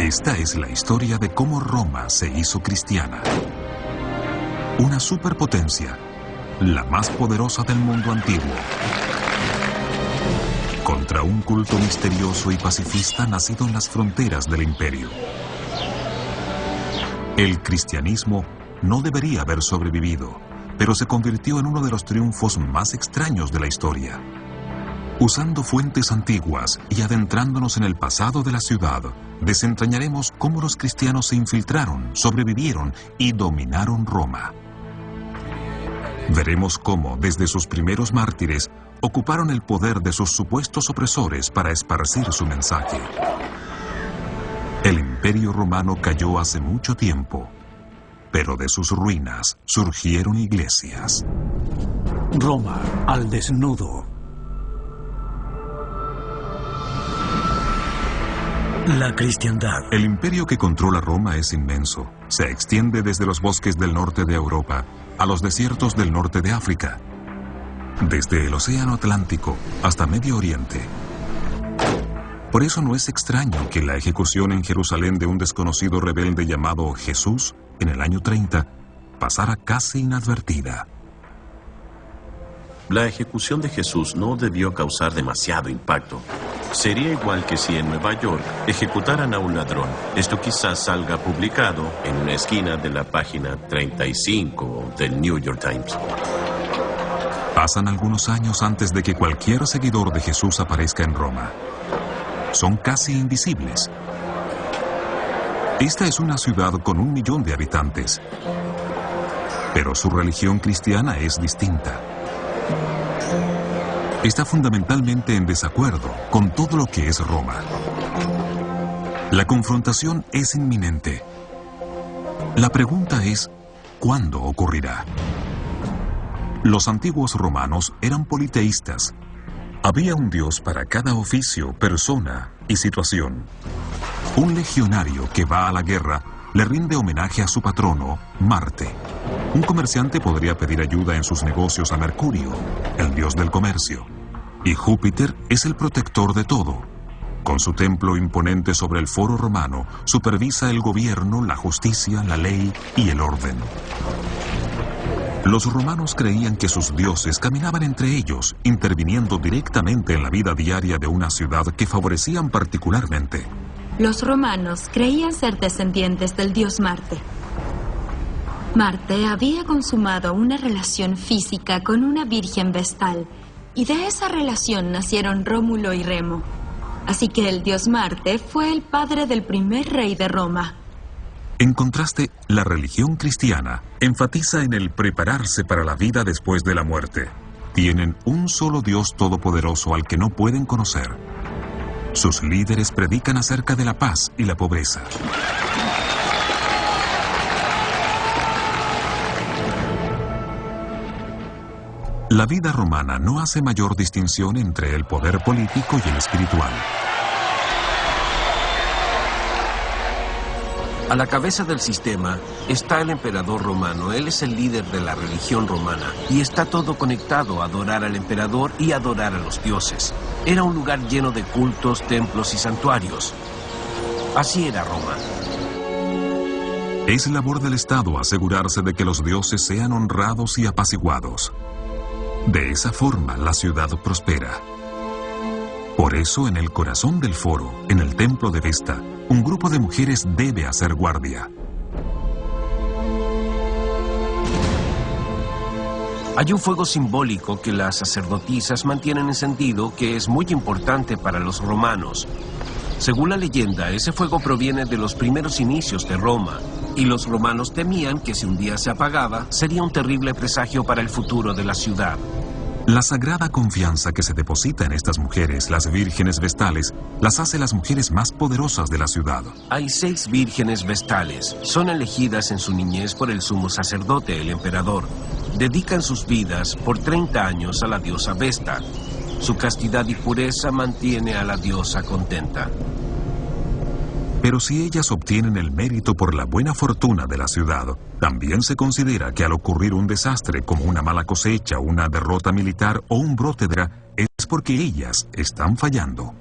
Esta es la historia de cómo Roma se hizo cristiana. Una superpotencia, la más poderosa del mundo antiguo, contra un culto misterioso y pacifista nacido en las fronteras del imperio. El cristianismo no debería haber sobrevivido, pero se convirtió en uno de los triunfos más extraños de la historia. Usando fuentes antiguas y adentrándonos en el pasado de la ciudad, desentrañaremos cómo los cristianos se infiltraron, sobrevivieron y dominaron Roma. Veremos cómo, desde sus primeros mártires, ocuparon el poder de sus supuestos opresores para esparcir su mensaje. El Imperio Romano cayó hace mucho tiempo, pero de sus ruinas surgieron iglesias. Roma al desnudo. La cristiandad. El imperio que controla Roma es inmenso. Se extiende desde los bosques del norte de Europa a los desiertos del norte de África, desde el Océano Atlántico hasta Medio Oriente. Por eso no es extraño que la ejecución en Jerusalén de un desconocido rebelde llamado Jesús en el año 30 pasara casi inadvertida. La ejecución de Jesús no debió causar demasiado impacto. Sería igual que si en Nueva York ejecutaran a un ladrón. Esto quizás salga publicado en una esquina de la página 35 del New York Times. Pasan algunos años antes de que cualquier seguidor de Jesús aparezca en Roma. Son casi invisibles. Esta es una ciudad con 1 millón de habitantes, pero su religión cristiana es distinta. Está fundamentalmente en desacuerdo con todo lo que es Roma. La confrontación es inminente. La pregunta es, ¿cuándo ocurrirá? Los antiguos romanos eran politeístas. Había un dios para cada oficio, persona y situación. Un legionario que va a la guerra le rinde homenaje a su patrono, Marte. Un comerciante podría pedir ayuda en sus negocios a Mercurio, el dios del comercio. Y Júpiter es el protector de todo. Con su templo imponente sobre el foro romano, supervisa el gobierno, la justicia, la ley y el orden. Los romanos creían que sus dioses caminaban entre ellos, interviniendo directamente en la vida diaria de una ciudad que favorecían particularmente. Los romanos creían ser descendientes del dios Marte. Marte había consumado una relación física con una virgen vestal, y de esa relación nacieron Rómulo y Remo. Así que el dios Marte fue el padre del primer rey de Roma. En contraste, la religión cristiana enfatiza en el prepararse para la vida después de la muerte. Tienen un solo Dios todopoderoso al que no pueden conocer. Sus líderes predican acerca de la paz y la pobreza. La vida romana no hace mayor distinción entre el poder político y el espiritual. A la cabeza del sistema está el emperador romano. Él es el líder de la religión romana y está todo conectado a adorar al emperador y adorar a los dioses. Era un lugar lleno de cultos, templos y santuarios. Así era Roma. Es labor del Estado asegurarse de que los dioses sean honrados y apaciguados. De esa forma, la ciudad prospera. Por eso, en el corazón del foro, en el templo de Vesta, un grupo de mujeres debe hacer guardia. Hay un fuego simbólico que las sacerdotisas mantienen encendido que es muy importante para los romanos. Según la leyenda, ese fuego proviene de los primeros inicios de Roma, y los romanos temían que si un día se apagaba, sería un terrible presagio para el futuro de la ciudad. La sagrada confianza que se deposita en estas mujeres, las vírgenes vestales, las hace las mujeres más poderosas de la ciudad. Hay 6 vírgenes vestales. Son elegidas en su niñez por el sumo sacerdote, el emperador. Dedican sus vidas por 30 años a la diosa Vesta. Su castidad y pureza mantiene a la diosa contenta. Pero si ellas obtienen el mérito por la buena fortuna de la ciudad, también se considera que al ocurrir un desastre como una mala cosecha, una derrota militar o un brote de guerra, es porque ellas están fallando.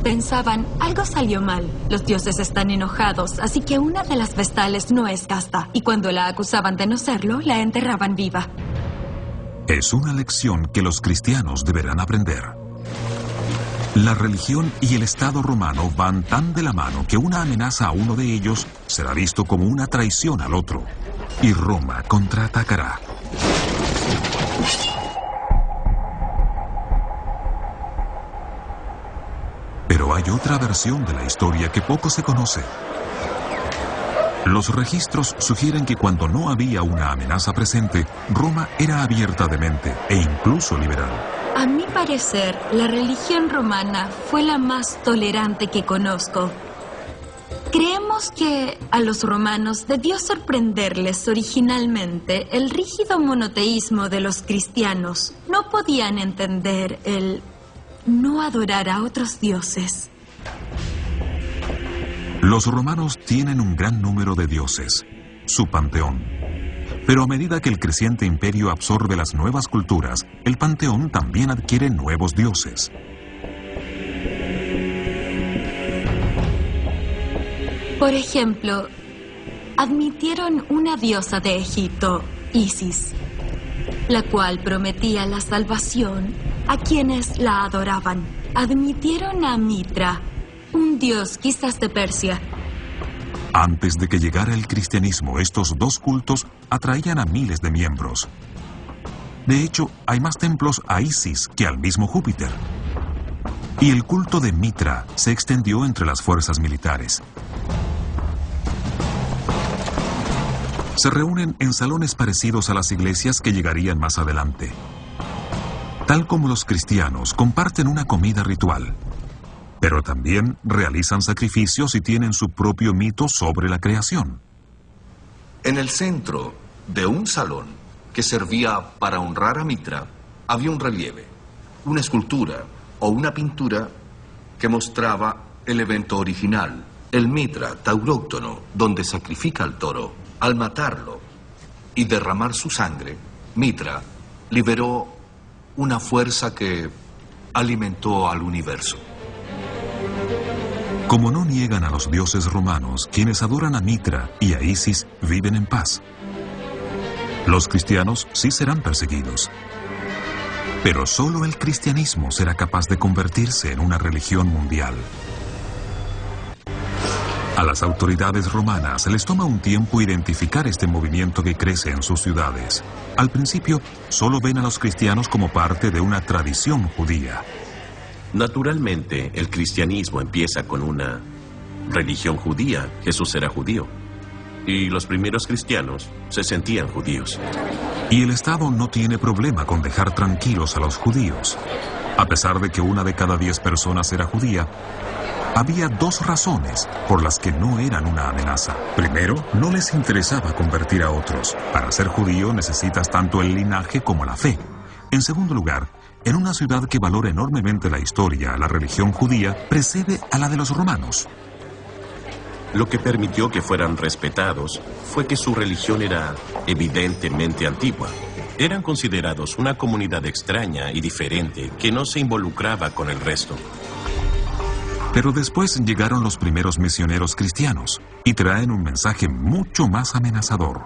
pensaban, algo salió mal. Los dioses están enojados, así que una de las vestales no es casta. Y cuando la acusaban de no serlo, la enterraban viva. Es una lección que los cristianos deberán aprender. La religión y el Estado romano van tan de la mano que una amenaza a uno de ellos será visto como una traición al otro. Y Roma contraatacará. Pero hay otra versión de la historia que poco se conoce. Los registros sugieren que cuando no había una amenaza presente, Roma era abierta de mente e incluso liberal. A mi parecer, la religión romana fue la más tolerante que conozco. Creemos que a los romanos debió sorprenderles originalmente el rígido monoteísmo de los cristianos. No podían entender el no adorar a otros dioses. Los romanos tienen un gran número de dioses, su panteón. Pero a medida que el creciente imperio absorbe las nuevas culturas, el panteón también adquiere nuevos dioses. Por ejemplo, admitieron una diosa de Egipto, Isis, la cual prometía la salvación a quienes la adoraban. Admitieron a Mitra, un dios quizás de Persia. Antes de que llegara el cristianismo, estos dos cultos atraían a miles de miembros. De hecho, hay más templos a Isis que al mismo Júpiter. Y el culto de Mitra se extendió entre las fuerzas militares. Se reúnen en salones parecidos a las iglesias que llegarían más adelante. Tal como los cristianos, comparten una comida ritual. Pero también realizan sacrificios y tienen su propio mito sobre la creación. En el centro de un salón que servía para honrar a Mitra, había un relieve, una escultura o una pintura que mostraba el evento original, el Mitra tauróctono, donde sacrifica al toro. Al matarlo y derramar su sangre, Mitra liberó una fuerza que alimentó al universo. Como no niegan a los dioses romanos, quienes adoran a Mitra y a Isis viven en paz. Los cristianos sí serán perseguidos. Pero solo el cristianismo será capaz de convertirse en una religión mundial. A las autoridades romanas les toma un tiempo identificar este movimiento que crece en sus ciudades. Al principio, solo ven a los cristianos como parte de una tradición judía. Naturalmente, el cristianismo empieza con una religión judía. Jesús era judío. Y los primeros cristianos se sentían judíos. Y el Estado no tiene problema con dejar tranquilos a los judíos. A pesar de que 1 de cada 10 personas era judía, había 2 razones por las que no eran una amenaza. Primero, no les interesaba convertir a otros. Para ser judío necesitas tanto el linaje como la fe. En segundo lugar, en una ciudad que valora enormemente la historia, la religión judía precede a la de los romanos. Lo que permitió que fueran respetados fue que su religión era evidentemente antigua. Eran considerados una comunidad extraña y diferente que no se involucraba con el resto. Pero después llegaron los primeros misioneros cristianos y traen un mensaje mucho más amenazador.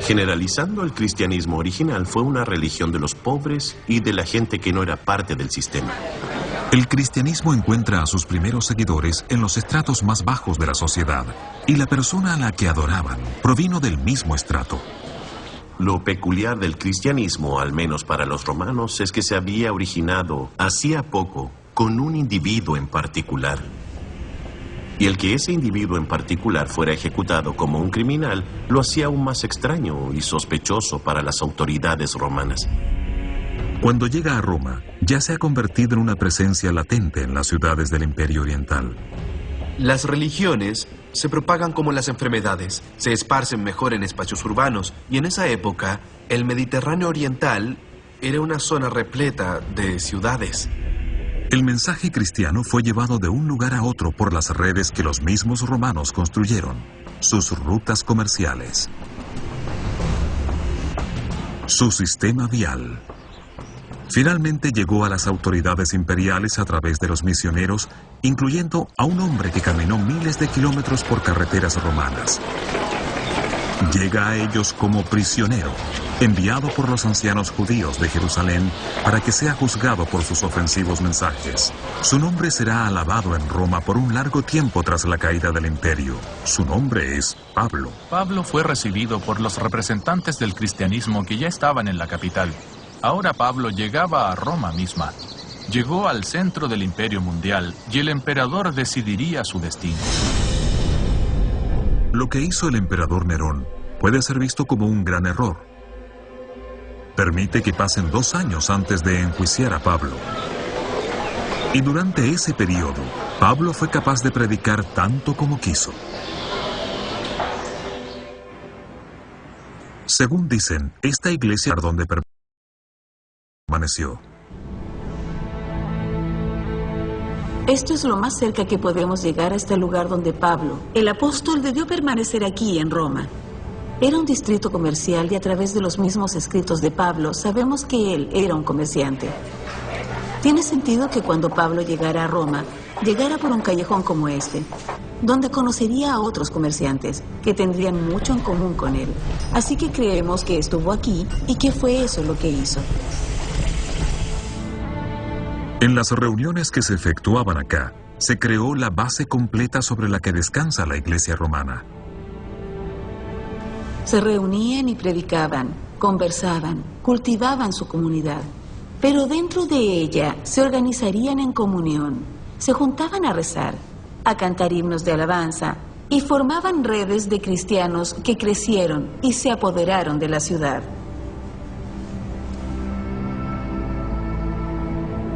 Generalizando, el cristianismo original fue una religión de los pobres y de la gente que no era parte del sistema. El cristianismo encuentra a sus primeros seguidores en los estratos más bajos de la sociedad, y la persona a la que adoraban provino del mismo estrato. Lo peculiar del cristianismo, al menos para los romanos, es que se había originado hacía poco con un individuo en particular. Y el que ese individuo en particular fuera ejecutado como un criminal lo hacía aún más extraño y sospechoso para las autoridades romanas. Cuando llega a Roma, ya se ha convertido en una presencia latente en las ciudades del Imperio Oriental. Las religiones se propagan como las enfermedades, se esparcen mejor en espacios urbanos, y en esa época el Mediterráneo Oriental era una zona repleta de ciudades. El mensaje cristiano fue llevado de un lugar a otro por las redes que los mismos romanos construyeron, sus rutas comerciales, su sistema vial, Finalmente llegó a las autoridades imperiales a través de los misioneros, incluyendo a un hombre que caminó miles de kilómetros por carreteras romanas. Llega a ellos como prisionero, enviado por los ancianos judíos de Jerusalén para que sea juzgado por sus ofensivos mensajes. Su nombre será alabado en Roma por un largo tiempo tras la caída del imperio. Su nombre es Pablo. Pablo fue recibido por los representantes del cristianismo que ya estaban en la capital. Ahora Pablo llegaba a Roma misma. Llegó al centro del imperio mundial y el emperador decidiría su destino. Lo que hizo el emperador Nerón puede ser visto como un gran error. Permite que pasen 2 años antes de enjuiciar a Pablo. Y durante ese periodo, Pablo fue capaz de predicar tanto como quiso. Según dicen, esta iglesia donde permaneció. Esto es lo más cerca que podemos llegar a este lugar donde Pablo, el apóstol, debió permanecer aquí en Roma. Era un distrito comercial y a través de los mismos escritos de Pablo sabemos que él era un comerciante. Tiene sentido que cuando Pablo llegara a Roma, llegara por un callejón como este, donde conocería a otros comerciantes que tendrían mucho en común con él. Así que creemos que estuvo aquí y que fue eso lo que hizo. En las reuniones que se efectuaban acá, se creó la base completa sobre la que descansa la iglesia romana. Se reunían y predicaban, conversaban, cultivaban su comunidad. Pero dentro de ella se organizarían en comunión, se juntaban a rezar, a cantar himnos de alabanza y formaban redes de cristianos que crecieron y se apoderaron de la ciudad.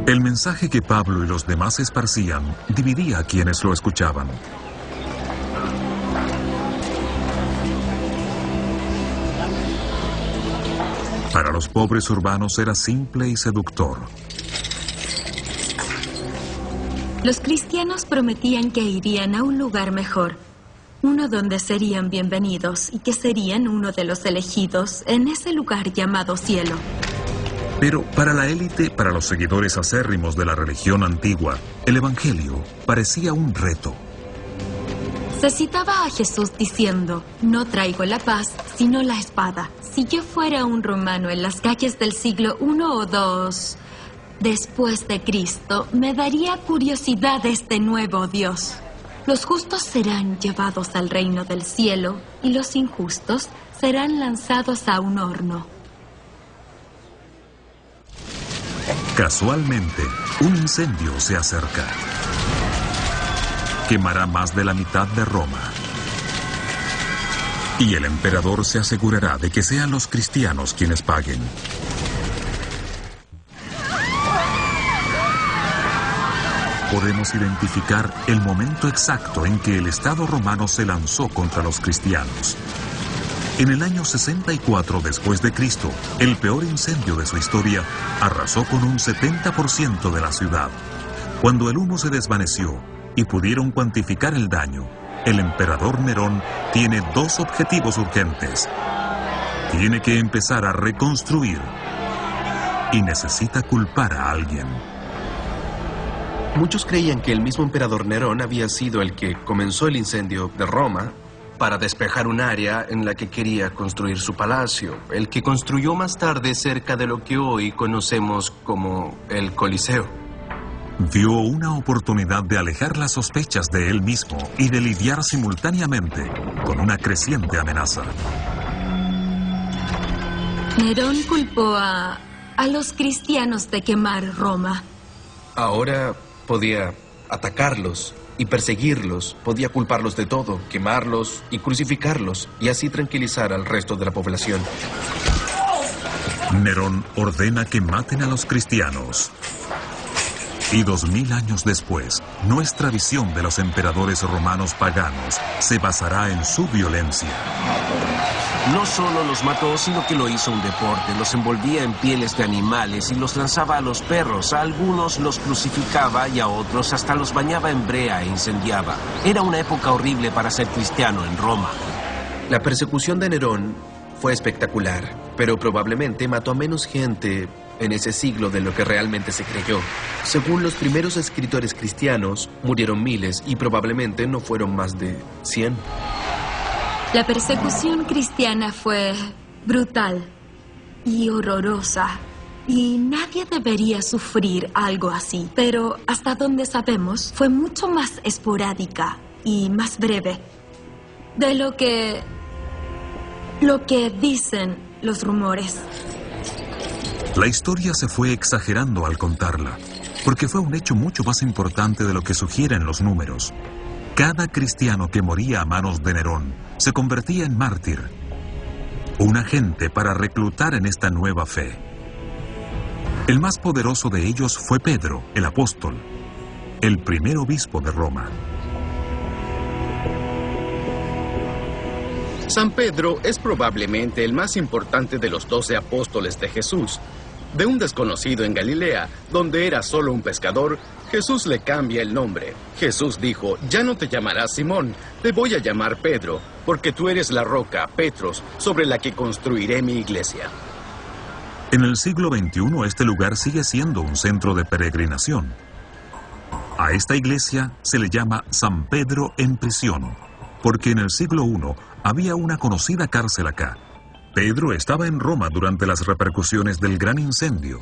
El mensaje que Pablo y los demás esparcían dividía a quienes lo escuchaban. Para los pobres urbanos era simple y seductor. Los cristianos prometían que irían a un lugar mejor, uno donde serían bienvenidos y que serían uno de los elegidos en ese lugar llamado cielo. Pero para la élite, para los seguidores acérrimos de la religión antigua, el Evangelio parecía un reto. Se citaba a Jesús diciendo: no traigo la paz, sino la espada. Si yo fuera un romano en las calles del siglo I o II después de Cristo, me daría curiosidad este nuevo Dios. Los justos serán llevados al reino del cielo y los injustos serán lanzados a un horno. Casualmente, un incendio se acerca. Quemará más de la mitad de Roma. Y el emperador se asegurará de que sean los cristianos quienes paguen. Podemos identificar el momento exacto en que el Estado romano se lanzó contra los cristianos. En el año 64 después de Cristo, el peor incendio de su historia arrasó con un 70% de la ciudad. Cuando el humo se desvaneció y pudieron cuantificar el daño, el emperador Nerón tiene 2 objetivos urgentes. Tiene que empezar a reconstruir y necesita culpar a alguien. Muchos creían que el mismo emperador Nerón había sido el que comenzó el incendio de Roma para despejar un área en la que quería construir su palacio, el que construyó más tarde cerca de lo que hoy conocemos como el Coliseo. Vio una oportunidad de alejar las sospechas de él mismo y de lidiar simultáneamente con una creciente amenaza. Nerón culpó a los cristianos de quemar Roma. Ahora podía atacarlos y perseguirlos, podía culparlos de todo, quemarlos y crucificarlos, y así tranquilizar al resto de la población. Nerón ordena que maten a los cristianos. Y 2000 años después, nuestra visión de los emperadores romanos paganos se basará en su violencia. No solo los mató, sino que lo hizo un deporte. Los envolvía en pieles de animales y los lanzaba a los perros. A algunos los crucificaba y a otros hasta los bañaba en brea e incendiaba. Era una época horrible para ser cristiano en Roma. La persecución de Nerón fue espectacular, pero probablemente mató a menos gente en ese siglo de lo que realmente se creyó. Según los primeros escritores cristianos, murieron miles y probablemente no fueron más de 100. La persecución cristiana fue brutal y horrorosa, y nadie debería sufrir algo así. Pero hasta donde sabemos, fue mucho más esporádica y más breve de lo que dicen los rumores. La historia se fue exagerando al contarla, porque fue un hecho mucho más importante de lo que sugieren los números. Cada cristiano que moría a manos de Nerón se convertía en mártir, un agente para reclutar en esta nueva fe. El más poderoso de ellos fue Pedro, el apóstol, el primer obispo de Roma. San Pedro es probablemente el más importante de los 12 apóstoles de Jesús. De un desconocido en Galilea, donde era solo un pescador, Jesús le cambia el nombre. Jesús dijo: ya no te llamarás Simón, te voy a llamar Pedro, porque tú eres la roca, Petros, sobre la que construiré mi iglesia. En el siglo XXI este lugar sigue siendo un centro de peregrinación. A esta iglesia se le llama San Pedro en prisión, porque en el siglo I había una conocida cárcel acá. Pedro estaba en Roma durante las repercusiones del gran incendio.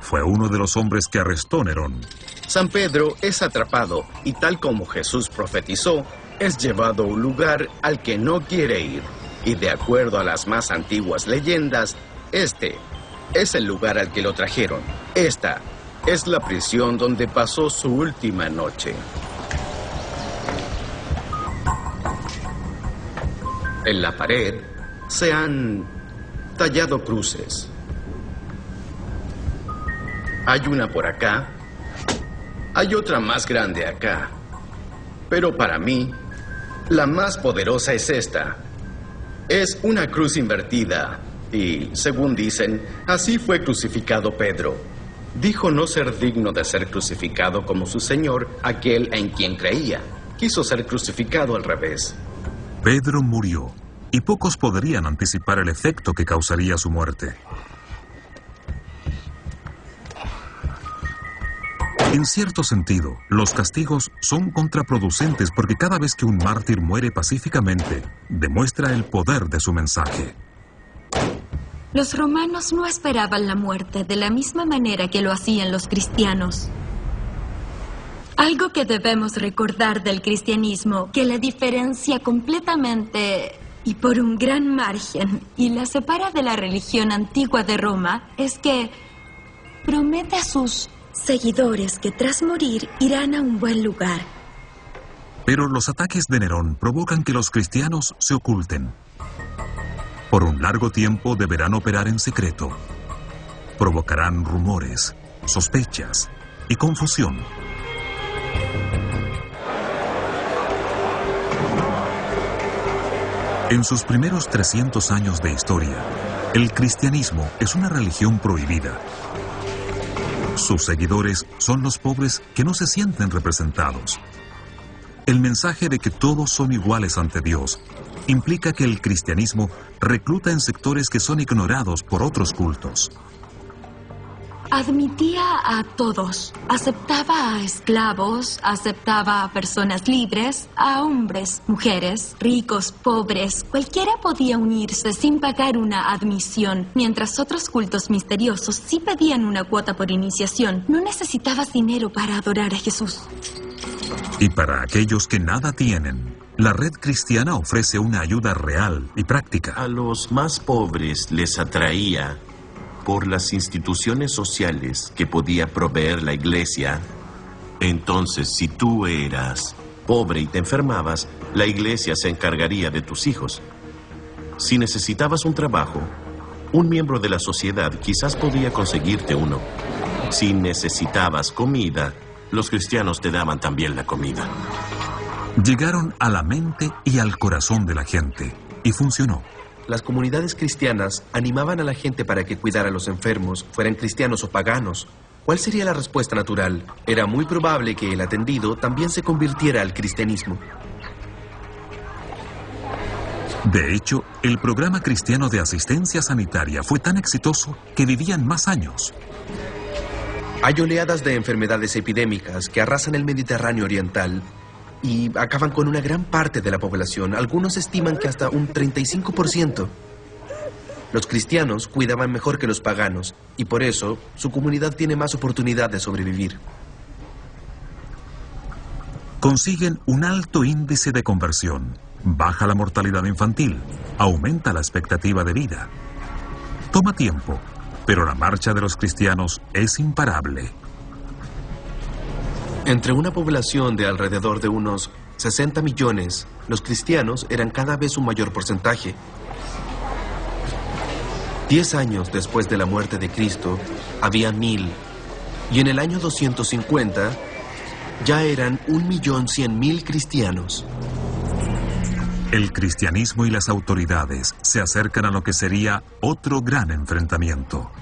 Fue uno de los hombres que arrestó Nerón. San Pedro es atrapado y, tal como Jesús profetizó, es llevado a un lugar al que no quiere ir. Y de acuerdo a las más antiguas leyendas, este es el lugar al que lo trajeron. Esta es la prisión donde pasó su última noche. En la pared se han tallado cruces. Hay una por acá. Hay otra más grande acá. Pero para mí, la más poderosa es esta. Es una cruz invertida. Y, según dicen, así fue crucificado Pedro. Dijo no ser digno de ser crucificado como su Señor, aquel en quien creía. Quiso ser crucificado al revés. Pedro murió, y pocos podrían anticipar el efecto que causaría su muerte. En cierto sentido, los castigos son contraproducentes porque cada vez que un mártir muere pacíficamente, demuestra el poder de su mensaje. Los romanos no esperaban la muerte de la misma manera que lo hacían los cristianos. Algo que debemos recordar del cristianismo, que la diferencia completamente y por un gran margen y la separa de la religión antigua de Roma, es que promete a sus seguidores que tras morir irán a un buen lugar. Pero los ataques de Nerón provocan que los cristianos se oculten. Por un largo tiempo deberán operar en secreto. Provocarán rumores, sospechas y confusión. En sus primeros 300 años de historia, el cristianismo es una religión prohibida. Sus seguidores son los pobres que no se sienten representados. El mensaje de que todos son iguales ante Dios implica que el cristianismo recluta en sectores que son ignorados por otros cultos. Admitía a todos, aceptaba a esclavos, aceptaba a personas libres, a hombres, mujeres, ricos, pobres. Cualquiera podía unirse sin pagar una admisión, mientras otros cultos misteriosos sí pedían una cuota por iniciación. No necesitabas dinero para adorar a Jesús. Y para aquellos que nada tienen, la red cristiana ofrece una ayuda real y práctica. A los más pobres les atraía por las instituciones sociales que podía proveer la iglesia. Entonces, si tú eras pobre y te enfermabas, la iglesia se encargaría de tus hijos. Si necesitabas un trabajo, un miembro de la sociedad quizás podía conseguirte uno. Si necesitabas comida, los cristianos te daban también la comida. Llegaron a la mente y al corazón de la gente, y funcionó. Las comunidades cristianas animaban a la gente para que cuidara a los enfermos, fueran cristianos o paganos. ¿Cuál sería la respuesta natural? Era muy probable que el atendido también se convirtiera al cristianismo. De hecho, el programa cristiano de asistencia sanitaria fue tan exitoso que vivían más años. Hay oleadas de enfermedades epidémicas que arrasan el Mediterráneo oriental y acaban con una gran parte de la población. Algunos estiman que hasta un 35%. Los cristianos cuidaban mejor que los paganos y por eso su comunidad tiene más oportunidad de sobrevivir. Consiguen un alto índice de conversión, baja la mortalidad infantil, aumenta la expectativa de vida. Toma tiempo, pero la marcha de los cristianos es imparable. Entre una población de alrededor de unos 60 millones, los cristianos eran cada vez un mayor porcentaje. 10 años después de la muerte de Cristo, había 1000. Y en el año 250, ya eran 1.100.000 cristianos. El cristianismo y las autoridades se acercan a lo que sería otro gran enfrentamiento.